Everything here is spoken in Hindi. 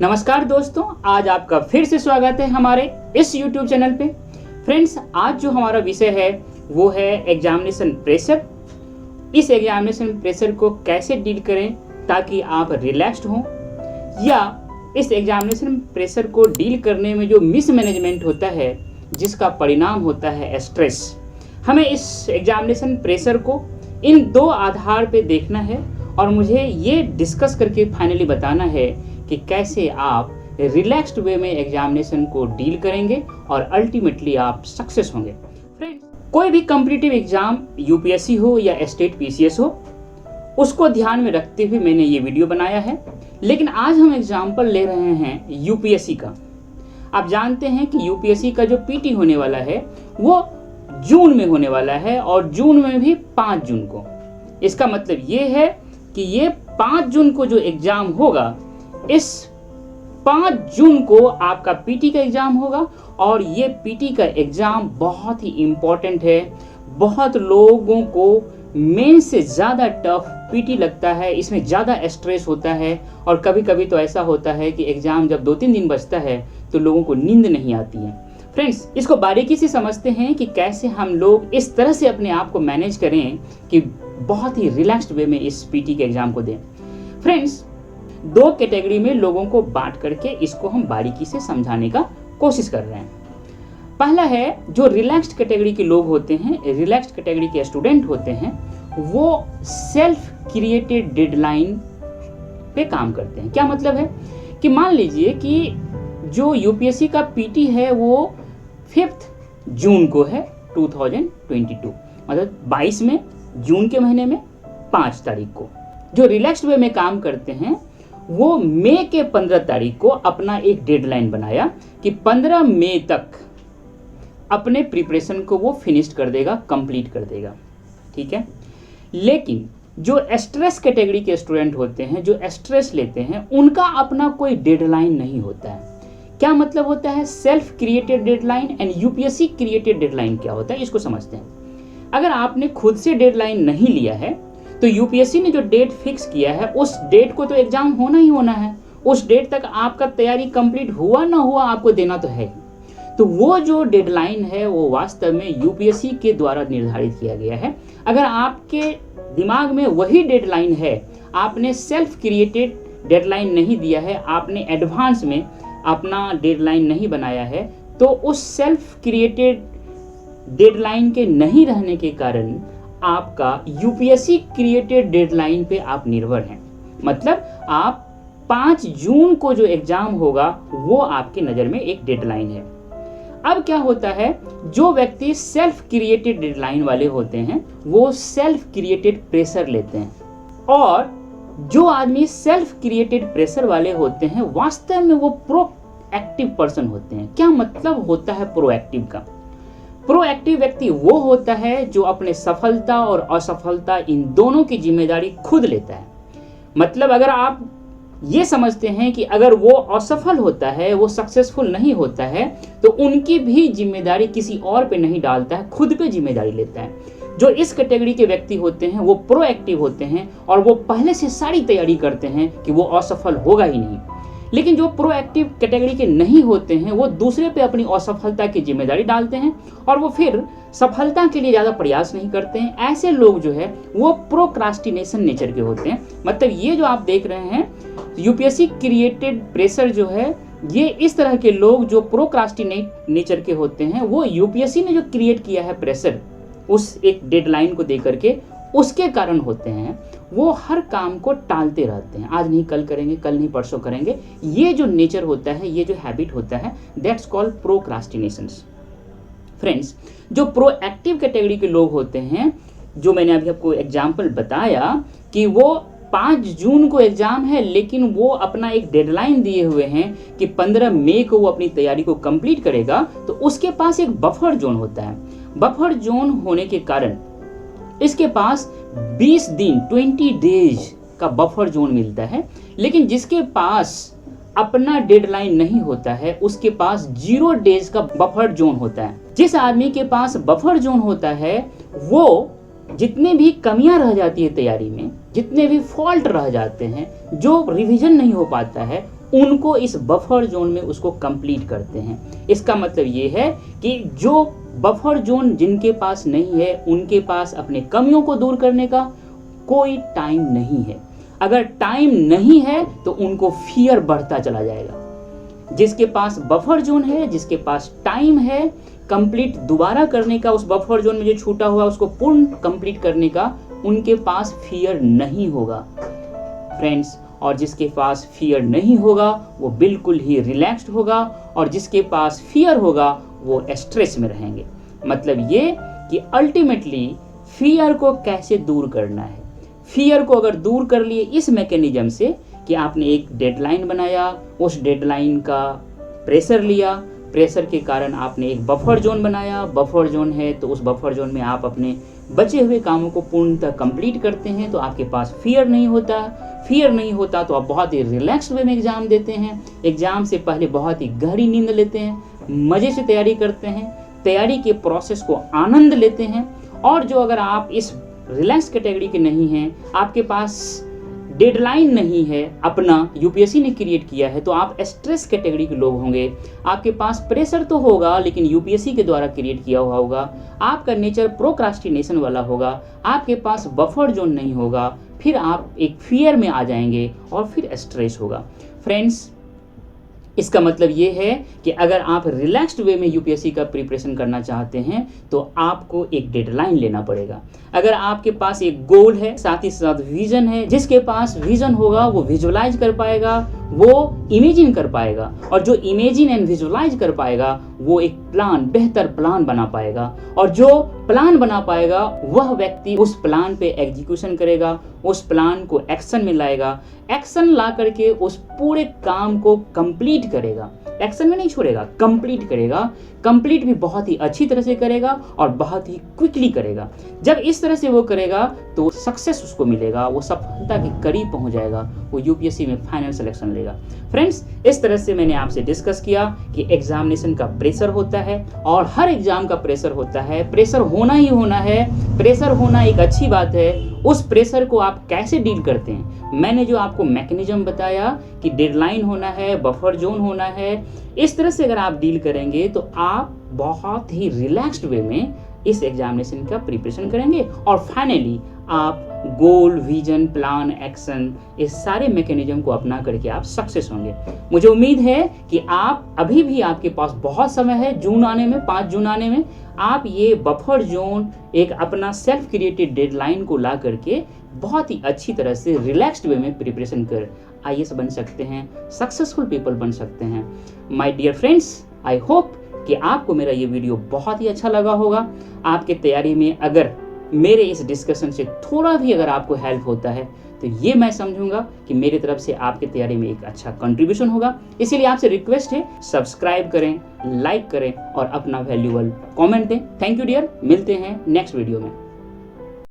नमस्कार दोस्तों, आज आपका फिर से स्वागत है हमारे इस YouTube चैनल पे। फ्रेंड्स, आज जो हमारा विषय है वो है एग्जामिनेशन प्रेशर। इस एग्जामिनेशन प्रेशर को कैसे डील करें ताकि आप रिलैक्स्ड हों, या इस एग्जामिनेशन प्रेशर को डील करने में जो मिसमैनेजमेंट होता है जिसका परिणाम होता है स्ट्रेस। हमें इस एग्जामिनेशन प्रेशर को इन दो आधार पे देखना है और मुझे ये डिस्कस करके फाइनली बताना है कि कैसे आप रिलैक्स्ड वे में एग्जामिनेशन को डील करेंगे और अल्टीमेटली आप सक्सेस होंगे। फ्रेंड्स, कोई भी कॉम्पिटिटिव एग्जाम यूपीएससी हो या स्टेट पीसीएस हो, उसको ध्यान में रखते हुए मैंने ये वीडियो बनाया है। लेकिन आज हम एग्जाम्पल ले रहे हैं यूपीएससी का। आप जानते हैं कि यूपीएससी का जो पीटी होने वाला है वो जून में होने वाला है, और जून में भी 5 जून को। इसका मतलब ये है कि ये 5 जून को जो एग्जाम होगा, इस 5 जून को आपका पीटी का एग्जाम होगा। और ये पीटी का एग्जाम बहुत ही इम्पोर्टेंट है। बहुत लोगों को मेन से ज़्यादा टफ पीटी लगता है, इसमें ज़्यादा स्ट्रेस होता है। और कभी कभी तो ऐसा होता है कि एग्जाम जब 2-3 दिन बचता है तो लोगों को नींद नहीं आती है। फ्रेंड्स, इसको बारीकी से समझते हैं कि कैसे हम लोग इस तरह से अपने आप को मैनेज करें कि बहुत ही रिलैक्स्ड वे में इस पीटी के एग्जाम को दें। फ्रेंड्स, 2 कैटेगरी में लोगों को बांट करके इसको हम बारीकी से समझाने का कोशिश कर रहे हैं। पहला है, जो रिलैक्स्ड कैटेगरी के लोग होते हैं, रिलैक्स्ड कैटेगरी के स्टूडेंट होते हैं, वो सेल्फ क्रिएटेड डेडलाइन पे काम करते हैं। क्या मतलब है कि मान लीजिए कि जो यूपीएससी का पीटी है वो 5 जून को है 2022, मतलब 22 में, जून के महीने में 5 तारीख को। जो रिलैक्स्ड वे में काम करते हैं वो मई के 15 तारीख को अपना एक डेडलाइन बनाया कि 15 मई तक अपने प्रिपरेशन को वो फिनिश कर देगा, कंप्लीट कर देगा। ठीक है। लेकिन जो स्ट्रेस कैटेगरी के स्टूडेंट होते हैं, जो स्ट्रेस लेते हैं, उनका अपना कोई डेडलाइन नहीं होता है। क्या मतलब होता है self created deadline and UPSC created deadline क्या होता है, इसको समझते हैं। अगर आपने खुद से डेडलाइन नहीं लिया है तो यूपीएससी ने जो डेट फिक्स किया है उस डेट को तो एग्जाम होना ही होना है। उस डेट तक आपका तैयारी कंप्लीट हुआ ना हुआ आपको देना तो है। तो वो जो डेडलाइन है वो वास्तव में यूपीएससी के द्वारा निर्धारित किया गया है। अगर आपके दिमाग में वही डेडलाइन है, आपने सेल्फ क्रिएटेड डेडलाइन नहीं दिया है, आपने एडवांस में अपना डेडलाइन नहीं बनाया है, तो उस सेल्फ क्रिएटेड डेडलाइन के नहीं रहने के कारण आपका यूपीएससी क्रिएटेड डेडलाइन पे आप निर्भर हैं। मतलब आप 5 जून को जो एग्जाम होगा वो आपके नज़र में एक डेडलाइन है। अब क्या होता है, जो व्यक्ति सेल्फ क्रिएटेड डेडलाइन वाले होते हैं वो सेल्फ क्रिएटेड प्रेशर लेते हैं, और जो आदमी सेल्फ क्रिएटेड प्रेशर वाले होते हैं वास्तव में वो प्रोएक्टिव पर्सन होते हैं। क्या मतलब होता है प्रोएक्टिव का? प्रोएक्टिव व्यक्ति वो होता है जो अपने सफलता और असफलता इन दोनों की जिम्मेदारी खुद लेता है। मतलब अगर आप ये समझते हैं कि अगर वो असफल होता है, वो सक्सेसफुल नहीं होता है, तो उनकी भी जिम्मेदारी किसी और पे नहीं डालता है, खुद पे जिम्मेदारी लेता है। जो इस कैटेगरी के व्यक्ति होते हैं वो प्रोएक्टिव होते हैं और वो पहले से सारी तैयारी करते हैं कि वो असफल होगा ही नहीं। लेकिन जो प्रोएक्टिव कैटेगरी के नहीं होते हैं वो दूसरे पे अपनी असफलता की जिम्मेदारी डालते हैं और वो फिर सफलता के लिए ज़्यादा प्रयास नहीं करते हैं। ऐसे लोग जो है वो प्रोक्रास्टिनेशन नेचर के होते हैं। मतलब ये जो आप देख रहे हैं यूपीएससी क्रिएटेड प्रेशर जो है, ये इस तरह के लोग जो प्रोक्रास्टिनेट नेचर के होते हैं, वो यूपीएससी ने जो क्रिएट किया है प्रेशर उस एक डेडलाइन को देकर के, उसके कारण होते हैं। वो हर काम को टालते रहते हैं, आज नहीं कल करेंगे, कल नहीं परसों करेंगे। ये जो नेचर होता है, ये जो हैबिट होता है, दैट्स कॉल्ड प्रोक्रास्टिनेशंस। फ्रेंड्स, जो प्रोएक्टिव कैटेगरी के लोग होते हैं, जो मैंने अभी आपको एग्जाम्पल बताया कि वो 5 जून को एग्जाम है, लेकिन वो अपना एक डेडलाइन दिए हुए हैं कि 15 मई को वो अपनी तैयारी को कंप्लीट करेगा, तो उसके पास एक बफर जोन होता है। बफर जोन होने के कारण इसके पास 20 दिन 20 डेज का बफर जोन मिलता है। लेकिन जिसके पास अपना डेडलाइन नहीं होता है उसके पास 0 डेज का बफर जोन होता है। जिस आदमी के पास बफर जोन होता है वो जितने भी कमियां रह जाती है तैयारी में, जितने भी फॉल्ट रह जाते हैं, जो रिवीजन नहीं हो पाता है, उनको इस बफर जोन में उसको कंप्लीट करते हैं। इसका मतलब ये है कि जो बफर जोन जिनके पास नहीं है उनके पास अपने कमियों को दूर करने का कोई टाइम नहीं है। अगर टाइम नहीं है तो उनको फियर बढ़ता चला जाएगा। जिसके पास बफर जोन है, जिसके पास टाइम है कंप्लीट दोबारा करने का, उस बफर जोन में जो छूटा हुआ उसको पूर्ण कंप्लीट करने का, उनके पास फियर नहीं होगा फ्रेंड्स। और जिसके पास फियर नहीं होगा वो बिल्कुल ही रिलैक्स्ड होगा, और जिसके पास फियर होगा वो स्ट्रेस में रहेंगे। मतलब ये कि अल्टीमेटली फियर को कैसे दूर करना है। फियर को अगर दूर कर लिए इस मैकेनिज्म से कि आपने एक डेडलाइन बनाया, उस डेडलाइन का प्रेशर लिया, प्रेशर के कारण आपने एक बफर जोन बनाया, बफर जोन है तो उस बफर जोन में आप अपने बचे हुए कामों को पूर्णतः कंप्लीट करते हैं, तो आपके पास फियर नहीं होता। फियर नहीं होता तो आप बहुत ही रिलैक्स्ड वे में एग्जाम देते हैं। एग्जाम से पहले बहुत ही गहरी नींद लेते हैं, मज़े से तैयारी करते हैं, तैयारी के प्रोसेस को आनंद लेते हैं। और जो अगर आप इस रिलैक्स कैटेगरी के नहीं हैं, आपके पास डेडलाइन नहीं है, अपना यूपीएससी ने क्रिएट किया है, तो आप स्ट्रेस कैटेगरी के लोग होंगे। आपके पास प्रेशर तो होगा लेकिन यूपीएससी के द्वारा क्रिएट किया हुआ होगा। आपका नेचर प्रोक्रास्टिनेशन वाला होगा, आपके पास बफर जोन नहीं होगा, फिर आप एक फियर में आ जाएंगे और फिर स्ट्रेस होगा। फ्रेंड्स, इसका मतलब ये है कि अगर आप रिलैक्स्ड वे में यूपीएससी का प्रिपरेशन करना चाहते हैं तो आपको एक डेडलाइन लेना पड़ेगा। अगर आपके पास एक गोल है, साथ ही साथ विजन है, जिसके पास विजन होगा वो विजुअलाइज कर पाएगा, वो इमेजिन कर पाएगा, और जो इमेजिन एंड विजुअलाइज कर पाएगा वो एक प्लान, बेहतर प्लान बना पाएगा, और जो प्लान बना पाएगा वह व्यक्ति उस प्लान पे एग्जीक्यूशन करेगा, उस प्लान को एक्शन में लाएगा, एक्शन ला करके उस पूरे काम को कंप्लीट करेगा। एक्शन में नहीं छोड़ेगा, कंप्लीट करेगा। कंप्लीट भी बहुत ही अच्छी तरह से करेगा और बहुत ही क्विकली करेगा। जब इस तरह से वो करेगा तो सक्सेस उसको मिलेगा, वो सफलता के करीब पहुंच जाएगा, वो यूपीएससी में फाइनल सिलेक्शन लेगा। फ्रेंड्स, इस तरह से मैंने आपसे डिस्कस किया कि एग्जामिनेशन का प्रेशर होता है और हर एग्जाम का प्रेशर होता है। प्रेशर होना ही होना है, प्रेशर होना एक अच्छी बात है। उस प्रेशर को आप कैसे डील करते हैं, मैंने जो आपको मैकेनिज्म बताया कि डेडलाइन होना है, बफर जोन होना है, इस तरह से अगर आप डील करेंगे तो आप बहुत ही रिलैक्स्ड वे में इस एग्जामिनेशन का प्रिपरेशन करेंगे और फाइनली आप गोल, विजन, प्लान, एक्शन, इस सारे मैकेनिज्म को अपना करके आप सक्सेस होंगे। मुझे उम्मीद है कि आप अभी भी आपके पास बहुत समय है, जून आने में, 5 जून आने में आप ये बफर जोन एक अपना सेल्फ क्रिएटेड डेडलाइन को ला करके बहुत ही अच्छी तरह से रिलैक्स्ड वे में प्रिपरेशन कर आईएएस बन सकते हैं, सक्सेसफुल पीपल बन सकते हैं। My dear friends, I hope कि आपको मेरा ये वीडियो बहुत ही अच्छा लगा होगा। आपके तैयारी में अगर मेरे इस डिस्कशन से थोड़ा भी अगर आपको हेल्प होता है तो ये मैं समझूंगा कि मेरी तरफ से आपके तैयारी में एक अच्छा कंट्रीब्यूशन होगा। इसीलिए आपसे रिक्वेस्ट है, सब्सक्राइब करें, लाइक करें और अपना वैल्यूएबल कमेंट दें। थैंक यू डियर, मिलते हैं नेक्स्ट वीडियो में।